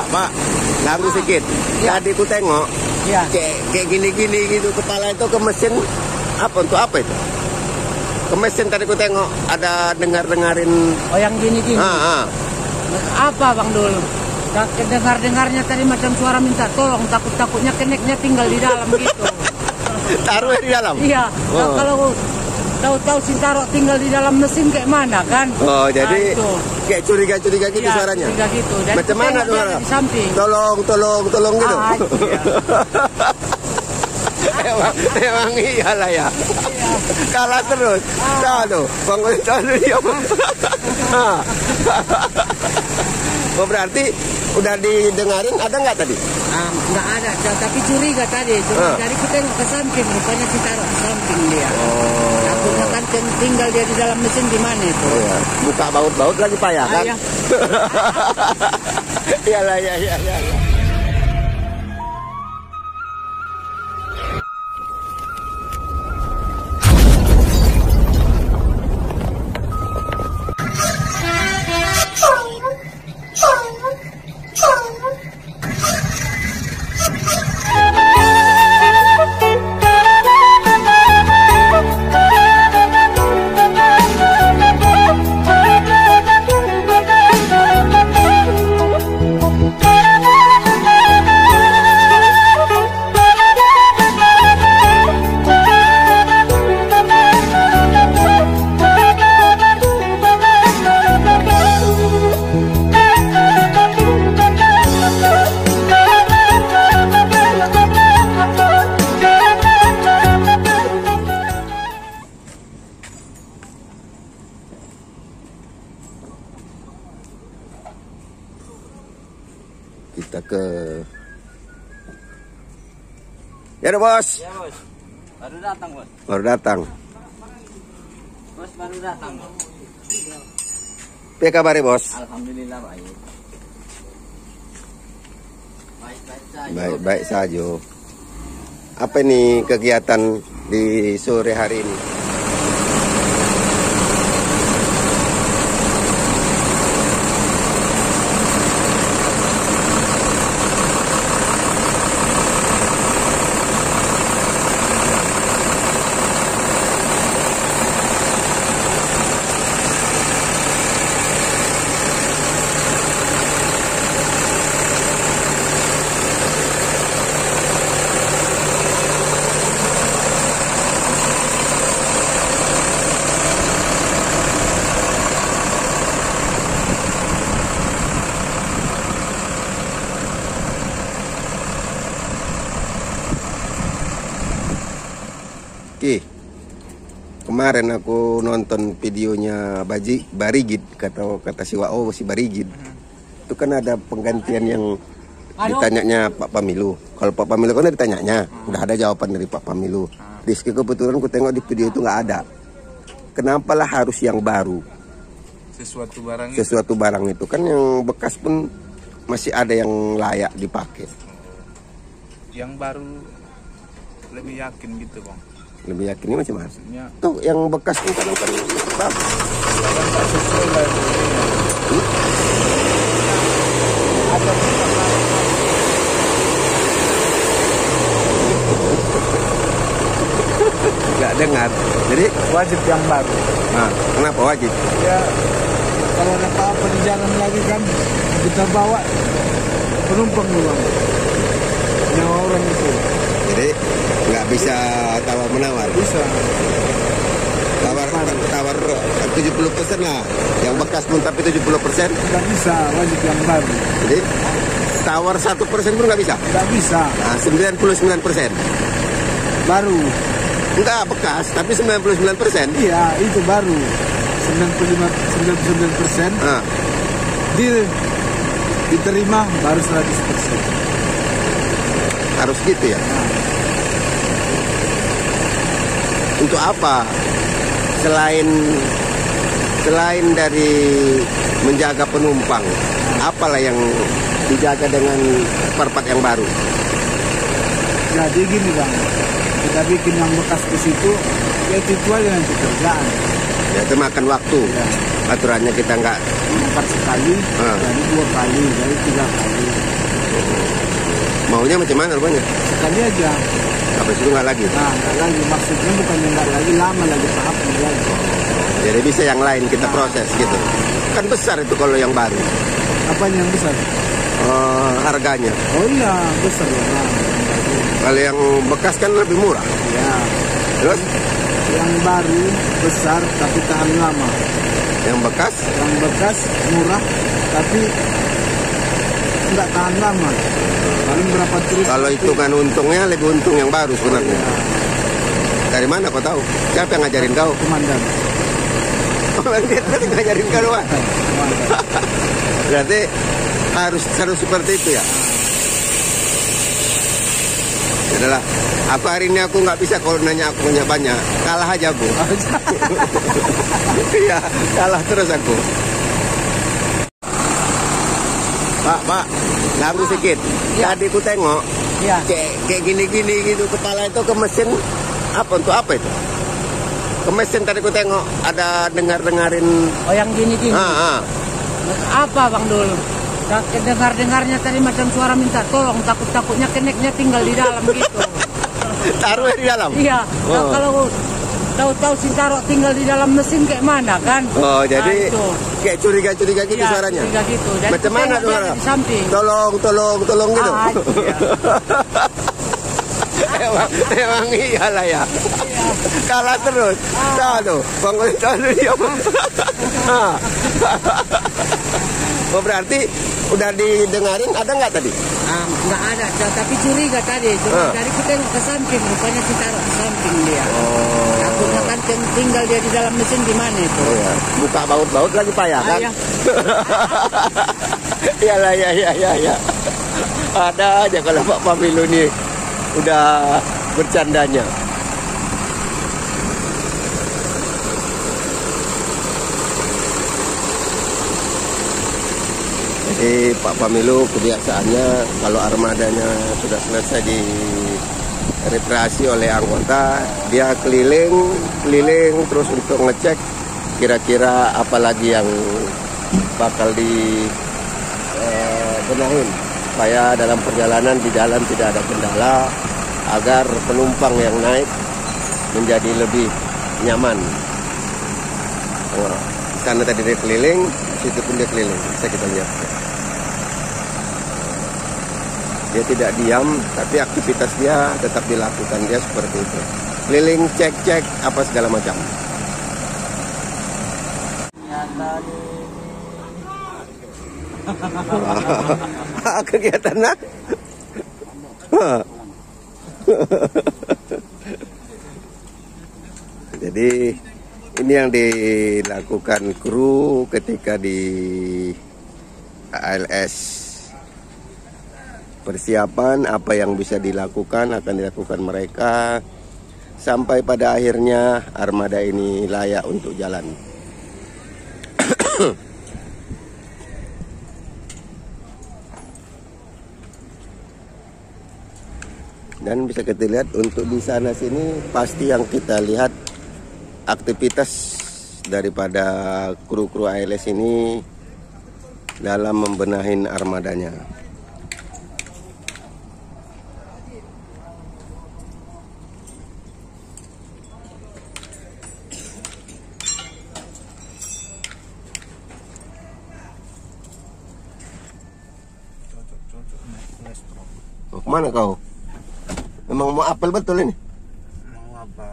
Pak, ganggu sedikit. Ya. Tadi ku tengok, Ya. kayak gini-gini gitu kepala itu ke mesin apa untuk apa itu? Ke mesin tadi ku tengok ada dengarin. Oh yang gini-gini. Apa Bang Dul? Dengar-dengarnya tadi macam suara minta tolong, takut-takutnya keneknya tinggal di dalam gitu. Taruh di dalam? Iya. Nah, kalau tahu-tahu si taruh tinggal di dalam mesin kayak mana kan? Oh, jadi itu. kayak curiga-curiga gitu Iya, suaranya? curiga gitu. Dan macam mana suara? Di samping. Tolong gitu? Iya. emang iyalah ya. Iya. Kalah terus. Tahu, Bang Wisnu dia. Oh, berarti udah didengarin ada nggak tadi? Nggak ada, tapi curiga tadi. Jadi kita nggak ke samping, rupanya kita taruh di samping dia. Takutnya kan tinggal dia di dalam mesin di mana itu? Oh, ya. Buka baut-baut lagi payah kan? Iya. Iyalah ya. Kita ke ya udah bos. Ya bos, baru datang bos. Baru datang. Bos baru datang. Apa kabar bos? Alhamdulillah baik. Baik saja. Apa nih kegiatan di sore hari ini? Kemarin aku nonton videonya Barigid, kata si Wao si Barigid. Itu kan ada penggantian yang ditanyanya Pak Pamilu. Kalau Pak Pamilu kan udah ditanyanya, udah ada jawaban dari Pak Pamilu. Rizky kebetulan aku tengok di video itu nggak ada. Kenapalah harus yang baru? Sesuatu barang itu kan yang bekas pun masih ada yang layak dipakai. Yang baru lebih yakin gitu bang. Lebih yakinnya macam mana? Tuh yang bekas itu kan sesuai lah. nggak dengar. Jadi Wajib yang baru. nah, kenapa wajib? Ya kalau ada apa-apa di jalan lagi kan kita bawa penumpang doang. Nyawa orang itu. Jadi nggak bisa tawar-menawar. Bisa. Tawar 70% lah. Yang bekas pun tapi 70%. Nggak bisa, wajib yang baru. Jadi tawar 1% pun nggak bisa. Nggak bisa. Nah, 99%. Baru. Enggak bekas, tapi 99%. Iya, itu baru. 99%. Nah, Diterima baru 100%. harus gitu ya. Untuk apa? Selain dari menjaga penumpang, apalah yang dijaga dengan perpat yang baru? Jadi gini bang, kita bikin yang bekas ke situ, ya itu aja yang pekerjaan. Ya, itu makan waktu. Ya. Aturannya kita nggak 4 sekali, jadi 2 kali, jadi 3 kali. Maunya macam mana rupanya? Sekali aja. Habis itu nggak lagi? Nah, nggak lagi. Maksudnya bukannya nggak lagi, lama lagi tahapnya lagi. Jadi bisa yang lain kita proses gitu. Kan besar itu kalau yang baru. Apanya yang besar? Harganya. Oh iya, besar ya. Nah, Kalau yang bekas kan lebih murah. ya. Terus Yang baru besar tapi tahan lama. yang bekas Yang bekas murah tapi nggak tahan lama. Paling berapa terus? kalau hitungan untungnya lebih untung yang baru sebenarnya. Ya, Dari mana kau tahu? Siapa yang ngajarin kau? komandan. Orang dia tadi ngajarin kau doang. Komandan. Berarti harus seperti itu ya. Adalah aku hari ini aku nggak bisa kalau nanya aku punya banyak, kalah aja aku. Iya, kalah terus aku. Pak, ganggu sedikit. Ya. Tadi ku tengok, Iya. kayak gini-gini gitu kepala itu ke mesin apa untuk apa itu? Ke mesin tadi ku tengok ada dengarin. Oh yang gini-gini. Apa Bang Dul? Dengar-dengarnya tadi macam suara minta tolong, takut-takutnya keneknya tinggal di dalam gitu. Taruh di dalam. Iya. Nah, Oh. kalau tahu-tahu si taruh tinggal di dalam mesin kayak mana kan? Oh, jadi Nah, itu. kayak curiga-curiga gitu Iya, suaranya. curiga gitu. Jadi Macam kita mana tengok suara? dia di samping. Tolong gitu. Ah, iya. Emang iyalah ya. Kalah terus. Tahu tuh, Bang tahu dia. Oh, berarti udah didengarin ada nggak tadi? Nggak ada, tapi curiga tadi. Jadi kita tengok ke samping, rupanya si taruh di samping dia. Takutnya kan tinggal dia di dalam mesin di mana itu? Oh ya, buka baut-baut lagi payah kan? Iya. Iyalah ya. Ada aja kalau Pak Pamilu nih udah bercandanya. Jadi Pak Pamilu kebiasaannya kalau armadanya sudah selesai di reparasi oleh anggota, dia keliling terus untuk ngecek kira-kira apa lagi yang bakal benahin supaya dalam perjalanan di jalan tidak ada kendala agar penumpang yang naik menjadi lebih nyaman. Sana tadi dia keliling, situ pun dia keliling, bisa kita lihat. Dia tidak diam, tapi aktivitas dia tetap dilakukan dia seperti itu. Keliling, cek apa segala macam. Kegiatannya jadi ini yang dilakukan kru ketika di ALS. Persiapan apa yang bisa dilakukan akan dilakukan mereka sampai pada akhirnya armada ini layak untuk jalan. Dan bisa kita lihat untuk di sana sini pasti yang kita lihat aktivitas daripada kru-kru ALS ini dalam membenahin armadanya. Oh, kemana kau? Memang mau apel betul ini? Mau apa?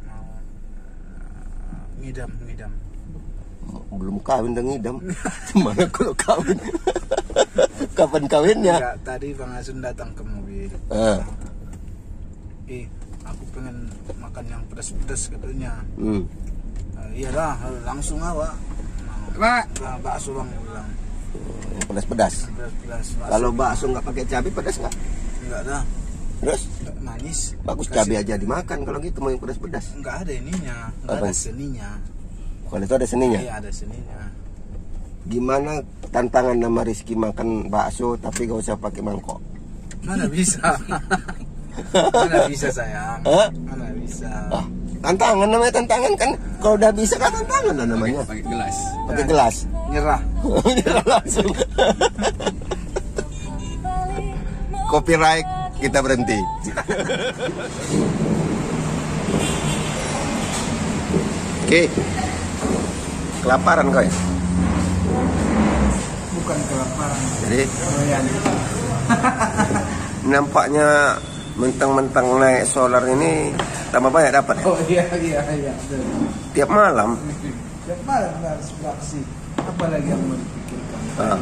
Mau ngidam. Belum kawin dan ngidam. Gimana kalau kawin? Kapan kawinnya? Enggak, tadi Bang Asun datang ke mobil. Aku pengen makan yang pedas-pedas katanya. Iyalah, langsung awak. Pak, bakso Bang bilang. Pedas-pedas. Pedas-pedas. Kalau bakso nggak pakai cabai pedas nggak? Enggak dah. Terus? Manis. Bagus cabai aja dimakan kalau gitu mau yang pedas-pedas. Enggak ada ininya, enggak Apa? ada seninya. Kalau itu ada seninya. Iya, ada seninya. Gimana tantangan nama Rizky makan bakso tapi gak usah pakai mangkok? Mana bisa? Mana bisa sayang? Hah? Mana bisa? Tantangan namanya tantangan kan. Kalau udah bisa kan tantangan lah namanya. Pakai gelas. Pakai gelas. Nyerah. Nyerah langsung. Copyright kita berhenti. Oke. Kelaparan kau ya? Bukan kelaparan. Jadi Doyan. nampaknya mentang-mentang naik solar ini tambah banyak dapat. Oh iya. Betul. Tiap malam. Tiap malam harus beraksi. Apalagi yang mau dipikirkan. Ah.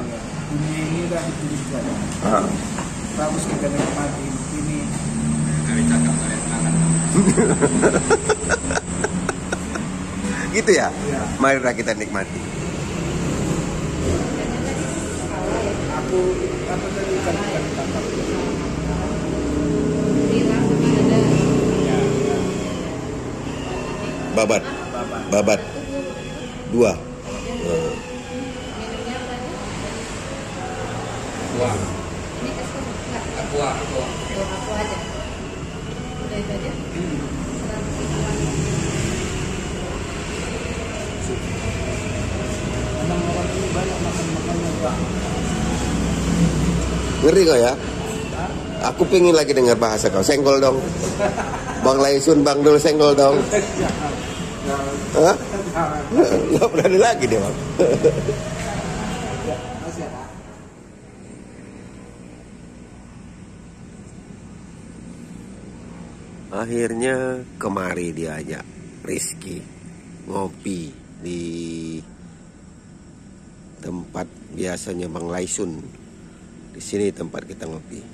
Dunia ini udah dipikirkan. Ah. Bagus kita nikmati hidup ini. Gitu ya? Iya. Marilah kita nikmati. Aku apa tadi kan tangkap. Babat. Babat. 2. Aku aja. Udah itu aja. Memang orang ini banyak makan-makannya Pak. Ngeri kau ya? Aku pengen lagi dengar bahasa kau. Senggol dong. Bang Laisun, Bang Dul senggol dong. Hah? Nggak berani lagi deh bang. Masih ada. Akhirnya kemari diajak Rizky ngopi di tempat biasanya Bang Laisun. Di sini tempat kita ngopi.